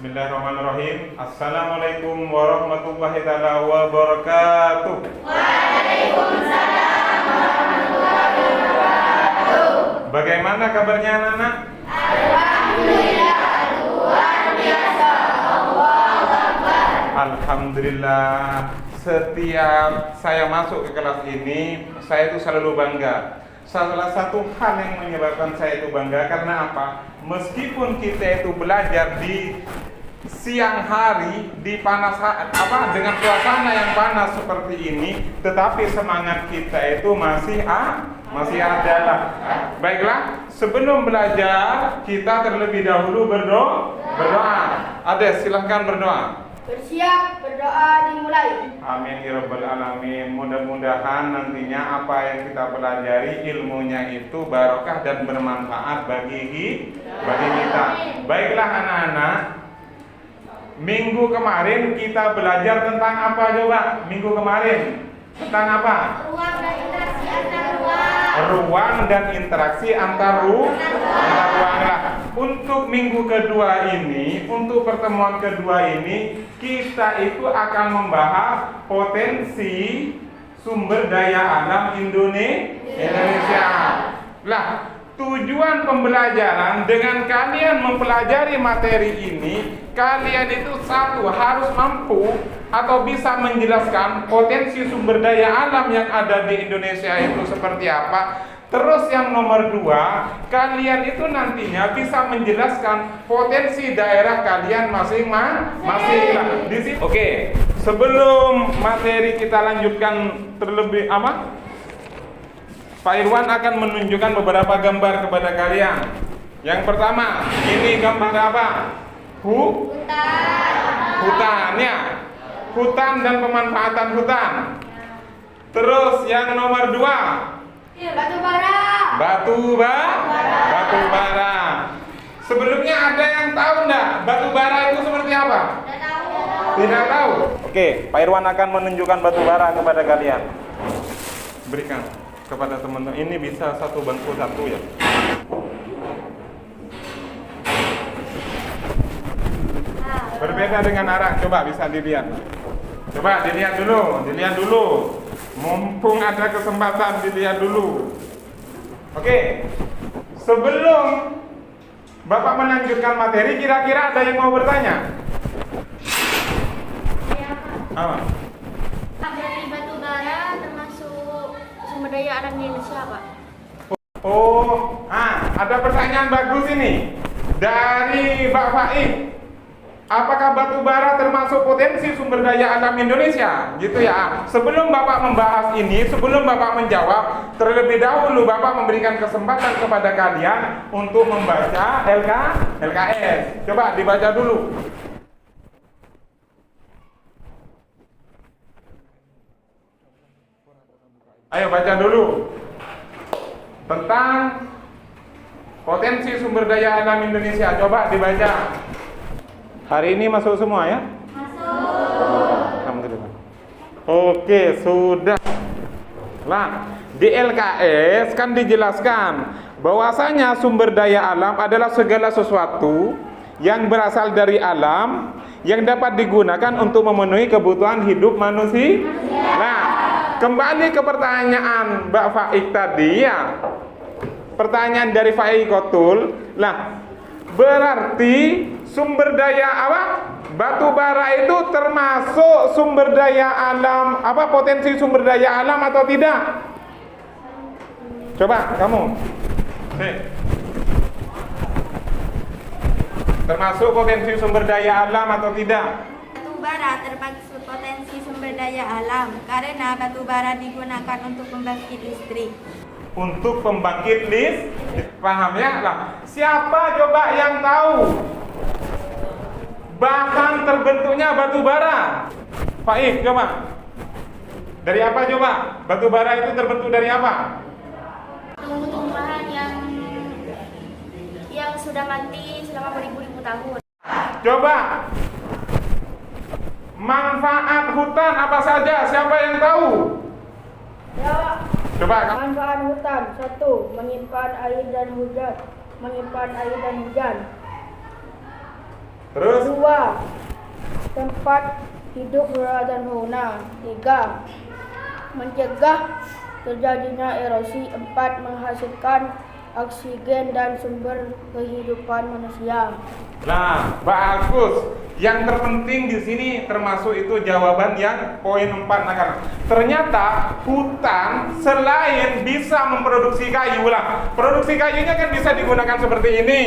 Bismillahirrahmanirrahim. Assalamualaikum warahmatullahi wabarakatuh. Waalaikumsalam warahmatullahi wabarakatuh. Bagaimana kabarnya anak-anak? Alhamdulillah, luar biasa. Allahu Akbar. Alhamdulillah. Setiap saya masuk ke kelas ini, saya itu selalu bangga. Salah satu hal yang menyebabkan saya itu bangga karena apa? Meskipun kita itu belajar di siang hari di dengan suasana yang panas seperti ini, tetapi semangat kita itu masih ada. Baiklah, sebelum belajar kita terlebih dahulu berdoa. Ades, silahkan berdoa. Bersiap, berdoa dimulai. Amin ya rabbal alamin. Mudah-mudahan nantinya apa yang kita pelajari ilmunya itu barokah dan bermanfaat bagi kita. Baiklah anak-anak, minggu kemarin kita belajar tentang apa coba? Minggu kemarin tentang apa? Ruang dan interaksi antar ruang. Ruang dan interaksi antar ruang lah. Untuk minggu kedua ini, untuk pertemuan kedua ini, kita itu akan membahas potensi sumber daya alam Indonesia. Lah, tujuan pembelajaran dengan kalian mempelajari materi ini, kalian itu satu harus mampu atau bisa menjelaskan potensi sumber daya alam yang ada di Indonesia itu seperti apa. Terus yang nomor dua, kalian itu nantinya bisa menjelaskan potensi daerah kalian masing-masing. Di sini. Oke, sebelum materi kita lanjutkan terlebih Pak Irwan akan menunjukkan beberapa gambar kepada kalian. Yang pertama, ini gambar apa? Hutan ya. Hutan dan pemanfaatan hutan. Terus yang nomor dua, Batu bara. Batu bara. Sebelumnya ada yang tahu enggak batu bara itu seperti apa? Tidak tahu. Oke, Pak Irwan akan menunjukkan batu bara kepada kalian. Berikan kepada teman-teman. Ini bisa satu bangku satu ya. Berbeda dengan arah. Coba bisa dilihat. Coba dilihat dulu. Mumpung ada kesempatan dilihat dulu. Oke. Sebelum Bapak melanjutkan materi, kira-kira ada yang mau bertanya? Apa? Dari batu bara termasuk sumber daya alam Indonesia, Pak. Ada pertanyaan bagus ini dari Mbak Faik. Apakah batu bara termasuk potensi sumber daya alam Indonesia? Gitu ya. Sebelum Bapak membahas ini, sebelum Bapak menjawab, terlebih dahulu Bapak memberikan kesempatan kepada kalian untuk membaca LKS. Coba dibaca dulu. Ayo baca dulu tentang potensi sumber daya alam Indonesia. Coba dibaca. Hari ini masuk semua ya? Masuk. Alhamdulillah. Oke, sudah. Nah, di LKS kan dijelaskan bahwasanya sumber daya alam adalah segala sesuatu yang berasal dari alam yang dapat digunakan untuk memenuhi kebutuhan hidup manusia. Nah, kembali ke pertanyaan Mbak Faik tadi ya. Pertanyaan dari Faikotul. Nah, berarti sumber daya apa? Batu bara itu termasuk sumber daya alam potensi sumber daya alam atau tidak? Coba kamu. Termasuk potensi sumber daya alam atau tidak? Batu bara termasuk potensi sumber daya alam karena batu bara digunakan untuk pembangkit listrik. Untuk pembangkit listrik, paham ya? Lah, siapa coba yang tahu bahan terbentuknya batu bara? Faik, coba. Dari apa coba? Batu bara itu terbentuk dari apa? Tumbuh-tumbuhan yang sudah mati selama beribu-ribu tahun. Coba. Manfaat hutan apa saja? Siapa yang tahu? Ya, Coba. manfaat hutan 1. Menyimpan air dan hujan. Terus? 2. Tempat hidup berat dan fauna. 3. Mencegah terjadinya erosi. 4. Menghasilkan oksigen dan sumber kehidupan manusia. Nah, bagus. Yang terpenting di sini termasuk itu jawaban yang poin 4 nah, ternyata hutan selain bisa memproduksi kayu lah. Produksi kayunya kan bisa digunakan seperti ini.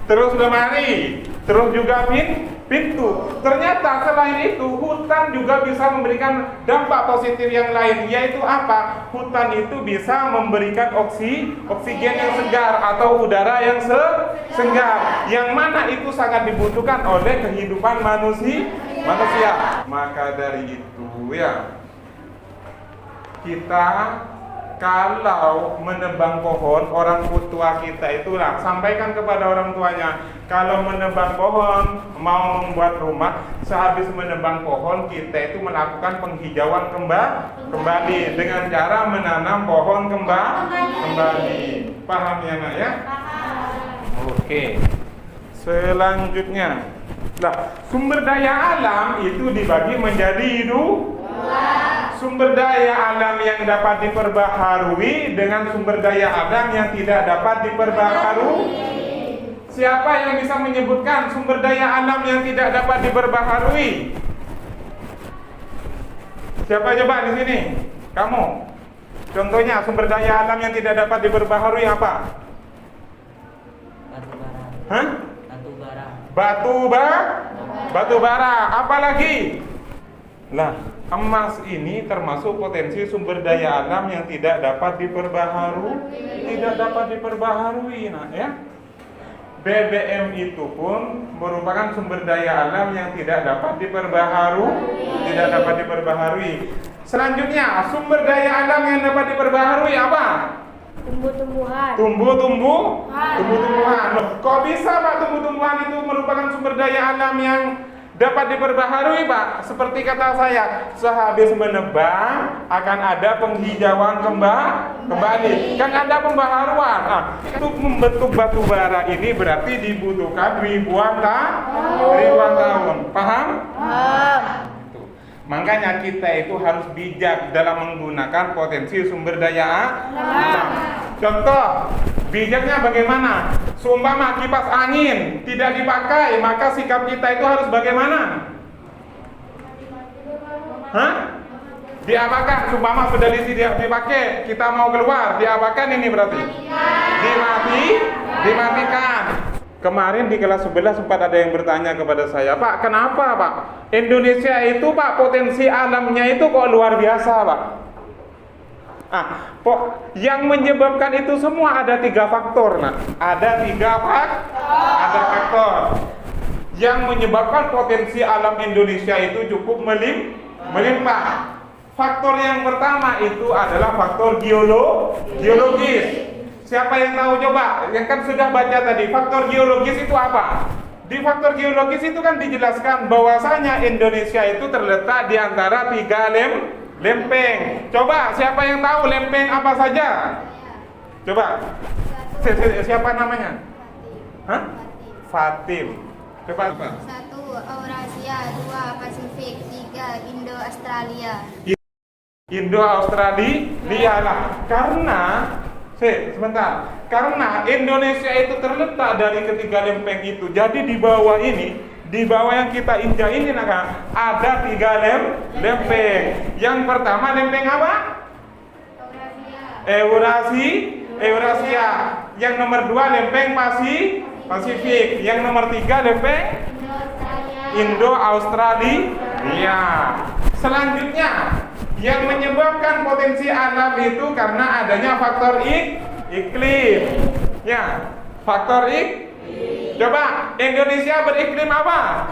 Terus lemari, terus juga pintu. Ternyata selain itu hutan juga bisa memberikan dampak positif yang lain, yaitu apa? Hutan itu bisa memberikan oksigen yang segar atau udara yang segar, yang mana itu sangat dibutuhkan oleh kehidupan manusia. Maka dari itu ya, kita kalau menebang pohon, orang tua kita itulah sampaikan kepada orang tuanya, kalau menebang pohon, mau membuat rumah, sehabis menebang pohon kita itu melakukan penghijauan kembali dengan cara menanam pohon kembali. Paham ya nak ya? Oke. Selanjutnya, sumber daya alam itu dibagi menjadi sumber daya alam yang dapat diperbaharui dengan sumber daya alam yang tidak dapat diperbaharui. Siapa yang bisa menyebutkan sumber daya alam yang tidak dapat diperbaharui? Siapa coba di sini? Kamu. Contohnya sumber daya alam yang tidak dapat diperbaharui apa? Batu bara. Hah? Batu bara. Batu bara. Apa lagi? Lah, emas ini termasuk potensi sumber daya alam yang tidak dapat diperbaharui, nah ya. BBM itu pun merupakan sumber daya alam yang tidak dapat diperbaharui. Selanjutnya, sumber daya alam yang dapat diperbaharui apa? Tumbuh-tumbuhan. Tumbuh-tumbuhan. Loh, kok bisa Pak tumbuh-tumbuhan itu merupakan sumber daya alam yang dapat diperbaharui Pak? Seperti kata saya, sehabis menebang akan ada penghijauan kembali. Kan ada pembaharuan. Nah, untuk membentuk batu bara ini berarti dibutuhkan ribuan tahun. Paham? Makanya kita itu harus bijak dalam menggunakan potensi sumber daya alam. Contoh, bijaknya bagaimana? Seumpama kipas angin tidak dipakai, maka sikap kita itu harus bagaimana? Diapakan? Seumpama sudah dipakai, kita mau keluar, diapakan ini berarti? Dimatikan. Kemarin di kelas 11 sempat ada yang bertanya kepada saya, Pak, kenapa Pak? Indonesia itu Pak potensi alamnya itu kok luar biasa Pak? Yang menyebabkan itu semua ada 3 faktor. Nah, ada 3 faktor yang menyebabkan potensi alam Indonesia itu cukup melimpah. Faktor yang pertama itu adalah faktor geologis. Siapa yang tahu coba? Yang kan sudah baca tadi, faktor geologis itu apa? Di faktor geologis itu kan dijelaskan bahwasanya Indonesia itu terletak di antara 3 lempeng. Coba siapa yang tahu lempeng apa saja? Coba. Siapa namanya? Fatim. Coba apa? 1. Eurasia, 2. Pasifik, 3. Indo-Australia. Indo-Australia lah. Karena Indonesia itu terletak dari ketiga lempeng itu. Jadi di bawah yang kita injak ini ada 3 lempeng. Yang pertama lempeng apa? Eurasia. Yang nomor 2 lempeng Pasifik. Yang nomor 3 lempeng Indo-Australia. Selanjutnya, yang menyebabkan potensi alam itu karena adanya faktor iklim. Ya, faktor Coba, Indonesia beriklim apa?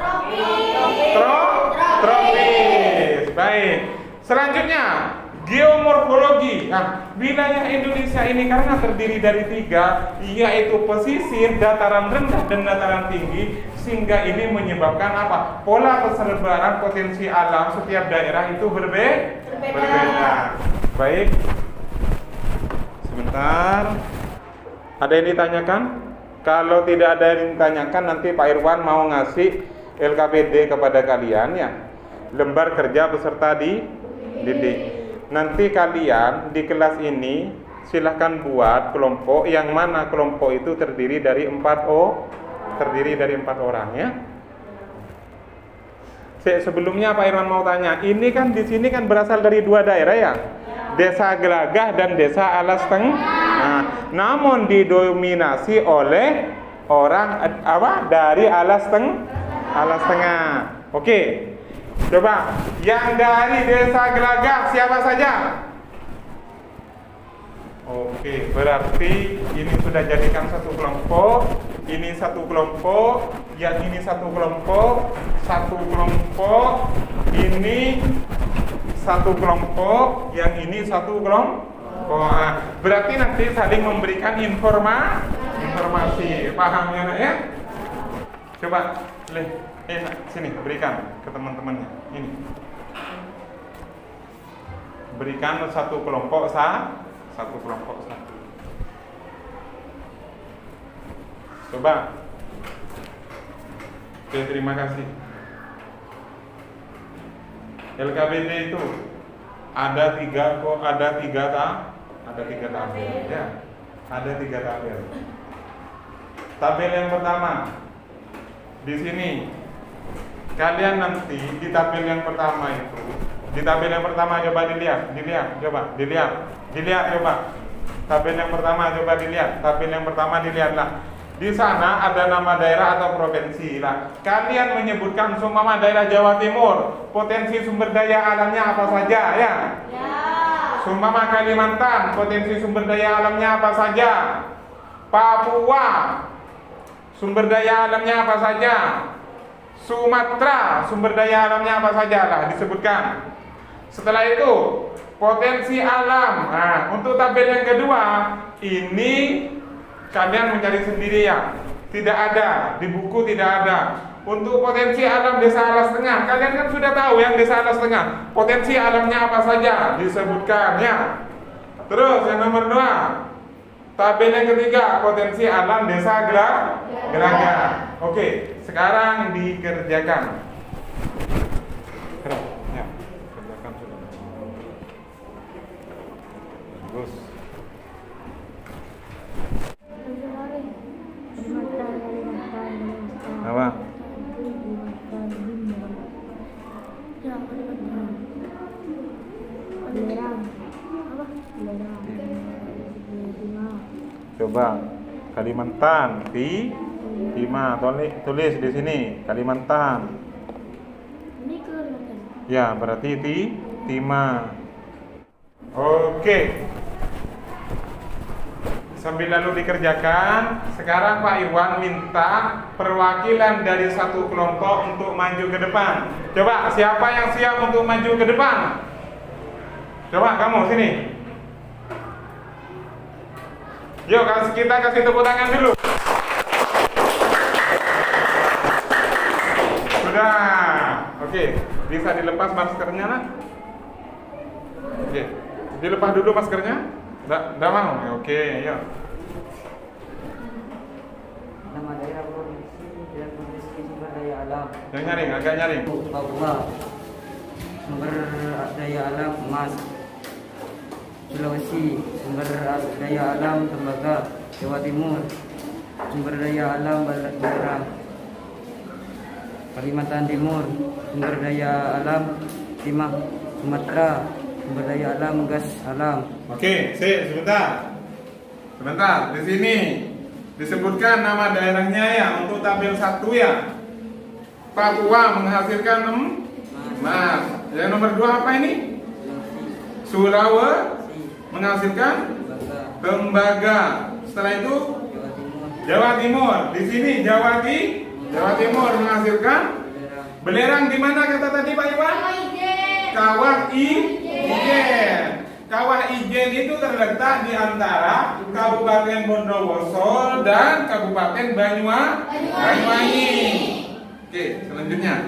Tropis. Baik. Selanjutnya, geomorfologi. Nah, wilayah Indonesia ini karena terdiri dari 3, yaitu pesisir, dataran rendah dan dataran tinggi, sehingga ini menyebabkan apa? Pola persebaran potensi alam setiap daerah itu berbeda. Baik. Sebentar. Ada yang ditanyakan? Kalau tidak ada yang ditanyakan, nanti Pak Irwan mau ngasih LKPD kepada kalian ya, lembar kerja peserta didik. Nanti kalian di kelas ini silahkan buat kelompok yang mana kelompok itu terdiri dari 4 orang ya. Sebelumnya Pak Irwan mau tanya, ini kan di sini kan berasal dari 2 daerah ya, Desa Gelagah dan Desa Alas Tengah. Nah, namun didominasi oleh orang dari Alas Tengah. Oke, coba yang dari Desa Gelagah siapa saja? Oke, berarti ini sudah jadikan satu kelompok, ini satu kelompok, yang ini satu kelompok, ini satu kelompok, yang ini satu kelompok. Berarti nanti saling memberikan informasi. Paham ya nak ya? Coba, sini berikan ke teman-temannya. Ini. Berikan satu kelompok satu. Coba. Oke, terima kasih. LKPD itu ada tiga tabel ya. Ada 3 tabel. Tabel yang pertama di sini. Kalian nanti di tabel yang pertama itu, di tabel yang pertama coba dilihat. Tabel yang pertama coba dilihat. Tabel yang pertama dilihatlah. Di sana ada nama daerah atau provinsi lah. Kalian menyebutkan seumpama daerah Jawa Timur, potensi sumber daya alamnya apa saja ya? Seumpama Kalimantan, potensi sumber daya alamnya apa saja? Papua, sumber daya alamnya apa saja? Sumatera, sumber daya alamnya apa saja lah disebutkan. Setelah itu potensi alam. Nah, untuk tabel yang kedua ini kalian mencari sendiri ya. Tidak ada di buku, tidak ada. Untuk potensi alam Desa Alas Tengah, kalian kan sudah tahu yang Desa Alas Tengah, potensi alamnya apa saja disebutkan ya. Terus yang nomor 2, tabel yang ketiga, potensi alam Desa Gelagah. Oke, sekarang dikerjakan. Ya, kerjakan sudah. Bagus. Apa? Coba Kalimantan Timah, tulis di sini Kalimantan. Ya, berarti Timah. Oke. Sambil lalu dikerjakan, sekarang Pak Irwan minta perwakilan dari satu kelompok untuk maju ke depan. Coba, siapa yang siap untuk maju ke depan? Coba kamu sini. Yuk, kita kasih tepuk tangan dulu. Sudah. Oke, bisa dilepas maskernya lah. Oke, dilepas dulu maskernya. Nggak mau? Oke, yuk. Nama daerah provinsi dan potensi sumber daya alam. Yang nyaring, agak nyaring. Papua, sumber daya alam emas. Sulawesi, sumber daya alam tembaga. Jawa Timur, sumber daya alam belerang. Kalimantan Timur, sumber daya alam timah. Sumatera, sumber daya alam gas alam. Oke, sebentar. Di sini disebutkan nama daerahnya ya untuk tabel 1 ya. Papua menghasilkan emas. Yang nomor 2 apa ini? Sulawesi menghasilkan tembaga. Setelah itu Jawa Timur. Di sini Jawa Timur menghasilkan belerang. Di mana kata tadi Pak Iwan? Kawah Ijen. Kawah Ijen itu terletak di antara Kabupaten Bondowoso dan Kabupaten Banyuwangi. Oke, selanjutnya.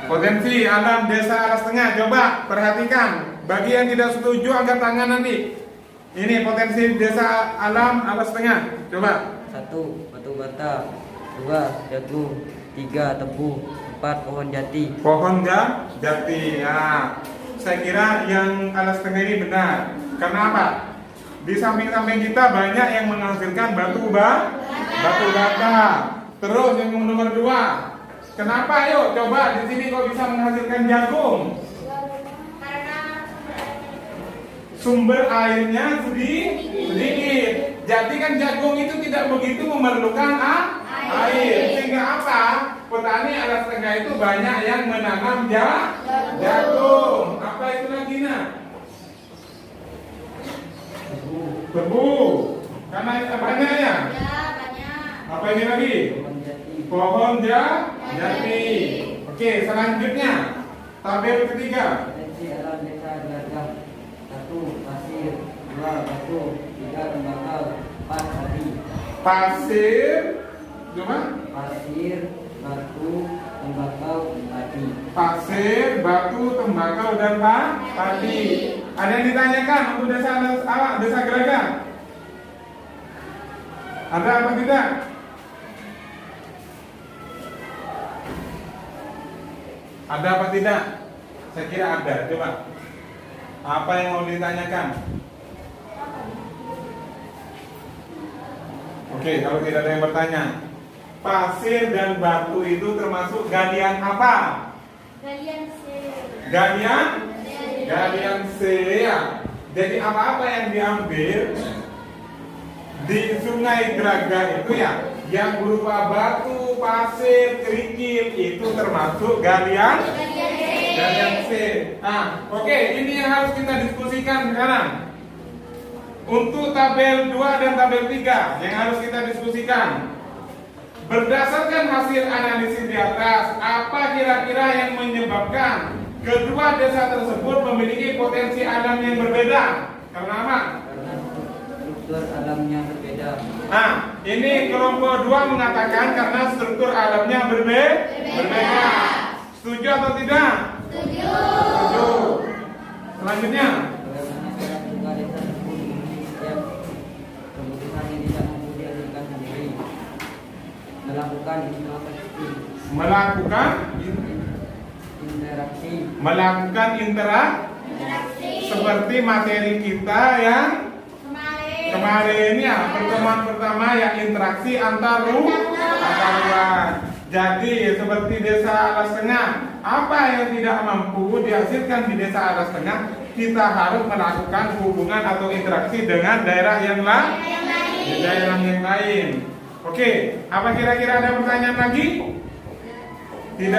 Potensi alam Desa Alas Tengah. Coba perhatikan. Bagi yang tidak setuju angkat tangan nanti. Ini potensi desa alam alas tengah. Coba. 1. Batu bata. 2. Jagung. 3. Tebu. 4. Pohon jati. Pohon jati. Nah, saya kira yang alas tengah ini benar. Karena apa? Di samping-samping kita banyak yang menghasilkan batu bata. Terus yang nomor 2. Kenapa? Yuk coba di sini kok bisa menghasilkan jagung? Sumber airnya sedikit. Jadi kan jagung itu tidak begitu memerlukan air. Sehingga apa? Petani alas tengah itu banyak yang menanam jagung. Apa itu lagi nak? Tebu. Karena itu banyak ya? Apa ini lagi? Pohon jati. Oke, selanjutnya tabel ketiga. Potensi alam desa gajah. 1. Pasir. 2. Batu. 3. Tembakau. 4. Padi. Pasir. Coba. Pasir, batu, tembakau, padi. Pasir, batu, tembakau dan padi. Ada yang ditanyakan untuk desa Geraga? Ada apa tidak? Ada apa tidak? Saya kira ada. Coba. Apa yang mau ditanyakan? Oke, kalau tidak ada yang bertanya. Pasir dan batu itu termasuk galian apa? Galian C ya. Jadi apa-apa yang diambil di Sungai Geraga itu ya, yang berupa batu, pasir, kerikil itu termasuk galian C. Nah, oke, ini yang harus kita diskusikan sekarang. Untuk tabel 2 dan tabel 3 yang harus kita diskusikan. Berdasarkan hasil analisis di atas, apa kira-kira yang menyebabkan kedua desa tersebut memiliki potensi alam yang berbeda? Karena apa? Karena struktur alamnya berbeda. Nah, ini kelompok 2 mengatakan karena struktur alamnya berbeda. Setuju atau tidak? Setuju. Selanjutnya, Bagaimana cara kedua desa tersebut memenuhi setiap kebutuhan yang tidak mampu dihasilkan sendiri? Melakukan interaksi seperti materi kita yang kemarin ya, pertemuan pertama ya, interaksi antar ruang. Jadi seperti desa Alas Tengah, apa yang tidak mampu dihasilkan di desa Alas Tengah, kita harus melakukan hubungan atau interaksi dengan daerah yang lain. Oke, apa kira-kira ada pertanyaan lagi? Tidak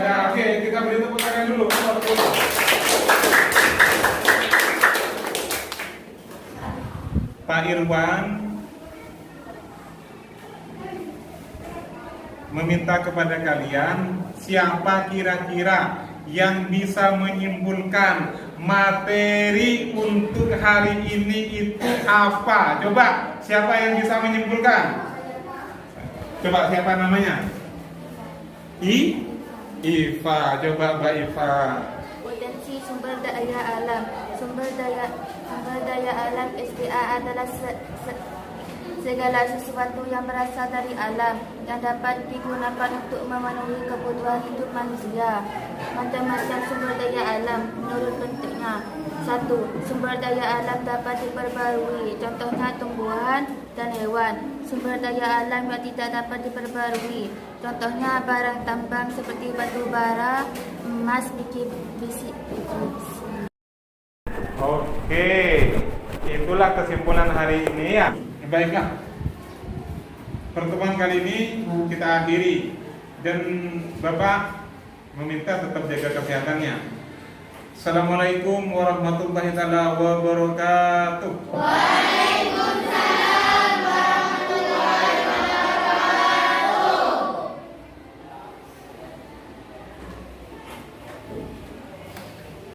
ada. Oke, kita beri tepuk tangan dulu. Pak Irwan meminta kepada kalian, siapa kira-kira yang bisa menyimpulkan materi untuk hari ini itu apa? Coba, siapa yang bisa menyimpulkan? Coba, siapa namanya? Iva. Coba Mbak Iva. Potensi sumber daya alam. Sumber daya alam SDA adalah segala sesuatu yang berasal dari alam yang dapat digunakan untuk memenuhi kebutuhan hidup manusia. Macam-macam sumber daya alam menurut bentuknya. 1. Sumber daya alam dapat diperbarui, contohnya tumbuhan dan hewan. Sumber daya alam yang tidak dapat diperbarui, contohnya barang tambang seperti batu bara, emas, besi. Oke, itulah kesimpulan hari ini ya. Baiklah, pertemuan kali ini kita akhiri dan Bapak meminta tetap jaga kesehatannya. Assalamualaikum warahmatullahi wabarakatuh.